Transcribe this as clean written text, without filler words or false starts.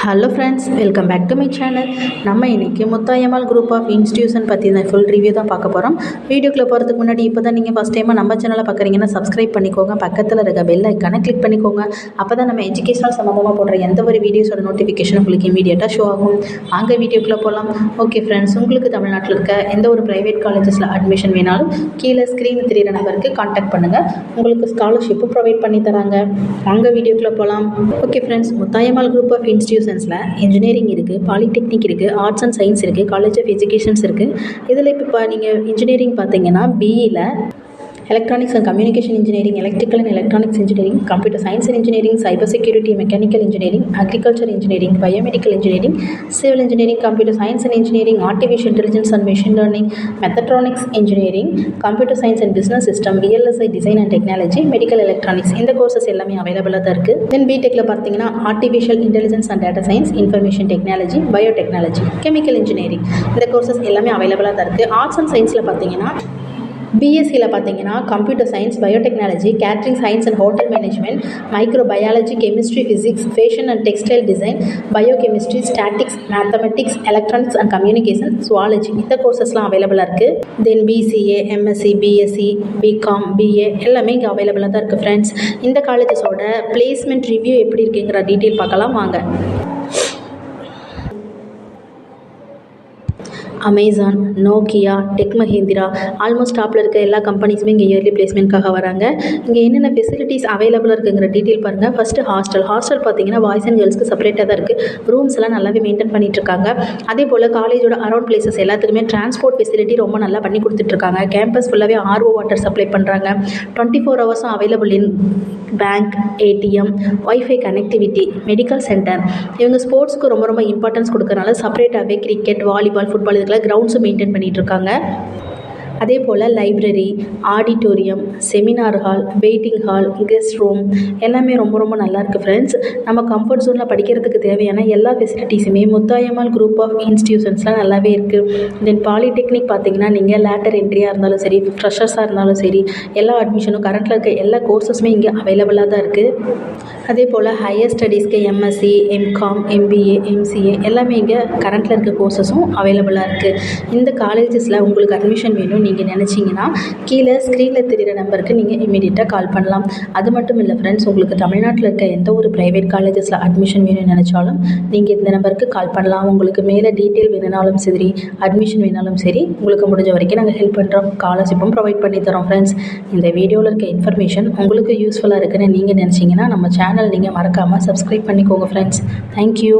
Hello friends, welcome back to my channel. நம்ம இன்றைக்கி Muthayammal group of institution பற்றி தான் ஃபுல் ரிவ்யூ தான் பார்க்க போகிறோம். வீடியோக்குள்ளே போகிறதுக்கு முன்னாடி இப்போ தான் நீங்கள் ஃபஸ்ட் டைமாக நம்ம சேனலை பார்க்குறீங்கன்னா சப்ஸ்கிரைப் பண்ணிக்கோங்க. பக்கத்தில் இருக்க பெல் ஐக்கானை கிளிக் பண்ணிக்கோங்க. அப்போ தான் நம்ம எஜுகேஷனல் சம்மந்தமாக போடுற எந்த ஒரு வீடியோஸோட நோட்டிஃபிகேஷன் உங்களுக்கு இமீடியட்டாக ஷோ ஆகும். அங்கே வீடியோக்குள்ளே போகலாம். ஓகே ஃப்ரெண்ட்ஸ், உங்களுக்கு தமிழ்நாட்டில் இருக்க எந்த ஒரு ப்ரைவேட் காலேஜஸில் அட்மிஷன் வேணாலும் கீழே ஸ்க்ரீன் தெரியிற நம்பருக்கு கான்டாக்ட் பண்ணுங்கள். உங்களுக்கு ஸ்காலர்ஷிப்பும் ப்ரொவைட் பண்ணி தராங்க. அங்கே வீடியோக்குள்ளே போகலாம். Okay friends, Muthayammal group of இன்ஸ்டியூஷன்ஸில் இன்ஜினியரிங் இருக்குது, பாலிடெக்னிக் இருக்குது, ஆர்ட்ஸ் அண்ட் சயின்ஸ் இருக்குது, காலேஜ் ஆஃப் எஜுகேஷன்ஸ் இருக்குது. இதில் இப்போ நீங்கள் இன்ஜினியரிங் பார்த்தீங்கன்னா பிஇயில் electronics and communication engineering, electrical and electronics engineering, computer science and engineering, cyber security, mechanical engineering, agriculture engineering, biomedical engineering, civil engineering, computer science and engineering, artificial intelligence and machine learning, mechatronics engineering, computer science and business system, VLSI design and technology, medical electronics, இந்த courses எல்லாமே அவைலபிளாக தான் இருக்குது. தென் பிடெக்கில் பார்த்தீங்கன்னா artificial intelligence and data science, information technology, biotechnology, chemical engineering, இந்த courses எல்லாமே அவைலபிளாக தான் இருக்குது. ஆர்ட்ஸ் அண்ட் சயின்ஸில் பார்த்தீங்கன்னா பிஎஸ்சியில் பார்த்தீங்கன்னா computer science, biotechnology, catering science and hotel management, microbiology, chemistry, physics, fashion and textile design, biochemistry, statistics, mathematics, electronics and communication, zoology, இந்த கோர்சஸ்லாம் அவைலபிளாக இருக்குது. Then BCA, MSc, BSc, BCom, BA எல்லாமே இங்கே அவைலபிளாக தான் இருக்குது. ஃப்ரெண்ட்ஸ், இந்த காலேஜஸோட பிளேஸ்மெண்ட் ரிவ்யூ எப்படி இருக்குங்கிற டீட்டெயில் பார்க்கலாம் வாங்க. Amazon, Nokia, tech Mahindra, almost டாப்பில் இருக்க எல்லா கம்பெனிஸுமே இங்கே இயர்லி பிளேஸ்மெண்ட்காக வராங்க. இங்கே என்னென்ன ஃபெசிலிட்டிஸ் அவைலபிளாக இருக்குங்கிற டீட்டெயில் பாருங்கள். ஃபஸ்ட்டு ஹாஸ்டல் பார்த்தீங்கன்னா பாய்ஸ் அண்ட் கேர்ள்ஸ்க்கு செப்பரேட்டாக தான் இருக்குது. ரூம்ஸ் எல்லாம் நல்லாவே மெயின்டைன் பண்ணிட்டுருக்காங்க. அதே போல் காலேஜோட அரௌண்ட் பிளேசஸ் எல்லாத்துக்குமே டிரான்ஸ்போர்ட் ஃபெசிலிட்டி ரொம்ப நல்லா பண்ணி கொடுத்துட்ருக்காங்க. கேம்பஸ் ஃபுல்லாகவே RO வாட்டர் சப்ளை பண்ணுறாங்க. 24 ஹவர்ஸும் available in bank, ATM, wifi connectivity, medical centre. இவங்க ஸ்போர்ட்ஸ்க்கு ரொம்ப ரொம்ப இம்பார்ட்டன்ஸ் கொடுக்கறனால செப்பரேட்டாகவே கிரிக்கெட், வாலிபால், ஃபுட்பால் இதுக்கெல்லாம் கிரவுண்ட்ஸும் மெயின்டைன் பண்ணிகிட்டு இருக்காங்க. அதே போல் library, auditorium, seminar hall, waiting hall, guest room எல்லாமே ரொம்ப ரொம்ப நல்லாயிருக்கு. ஃப்ரெண்ட்ஸ், நம்ம கம்ஃபர்ட் ஜோனில் படிக்கிறதுக்கு தேவையான எல்லா ஃபெசிலிட்டிஸுமே முத்தாயம்மாள் குரூப் ஆஃப் இன்ஸ்டியூஷன்ஸ்லாம் நல்லாவே இருக்குது. தென் பாலிடெக்னிக் பார்த்தீங்கன்னா நீங்கள் லேட்டர் என்ட்ரியாக இருந்தாலும் சரி, ஃப்ரெஷர்ஸாக இருந்தாலும் சரி, எல்லா அட்மிஷனும் கரண்ட்டில் இருக்க எல்லா கோர்சஸுமே இங்கே அவைலபிளாக தான் இருக்குது. அதே போல் higher ஸ்டடீஸ்க்கு MSc, MCom, MBA, MCA எல்லாமே இங்கே கரண்ட்டில் இருக்க கோர்சஸும் அவைலபிளாக இருக்குது. இந்த காலேஜஸில் உங்களுக்கு அட்மிஷன் வேணும் நீங்கள் நினச்சிங்கன்னா கீழே ஸ்க்ரீனில் தெரிகிற நம்பருக்கு நீங்கள் இமீடியட்டாக கால் பண்ணலாம். அது மட்டும் இல்லை ஃப்ரெண்ட்ஸ், உங்களுக்கு தமிழ்நாட்டில் இருக்க எந்த ஒரு ப்ரைவேட் காலேஜஸில் அட்மிஷன் வேணும்னு நினச்சாலும் நீங்கள் இந்த நம்பருக்கு கால் பண்ணலாம். உங்களுக்கு மேலே டீட்டெயில் வேணுனாலும் சரி, அட்மிஷன் வேணாலும் சரி, உங்களுக்கு முடிஞ்ச வரைக்கும் நாங்கள் ஹெல்ப் பண்ணுறோம். ஸ்காலர்ஷிப்பும் ப்ரொவைட் பண்ணி தரோம். ஃப்ரெண்ட்ஸ், இந்த வீடியோவில் இருக்க இன்ஃபர்மேஷன் உங்களுக்கு யூஸ்ஃபுல்லாக இருக்குன்னு நீங்கள் நினச்சிங்கன்னா நம்ம சேனல் நீங்கள் மறக்காமல் சப்ஸ்கிரைப் பண்ணிக்கோங்க. Friends, thank you.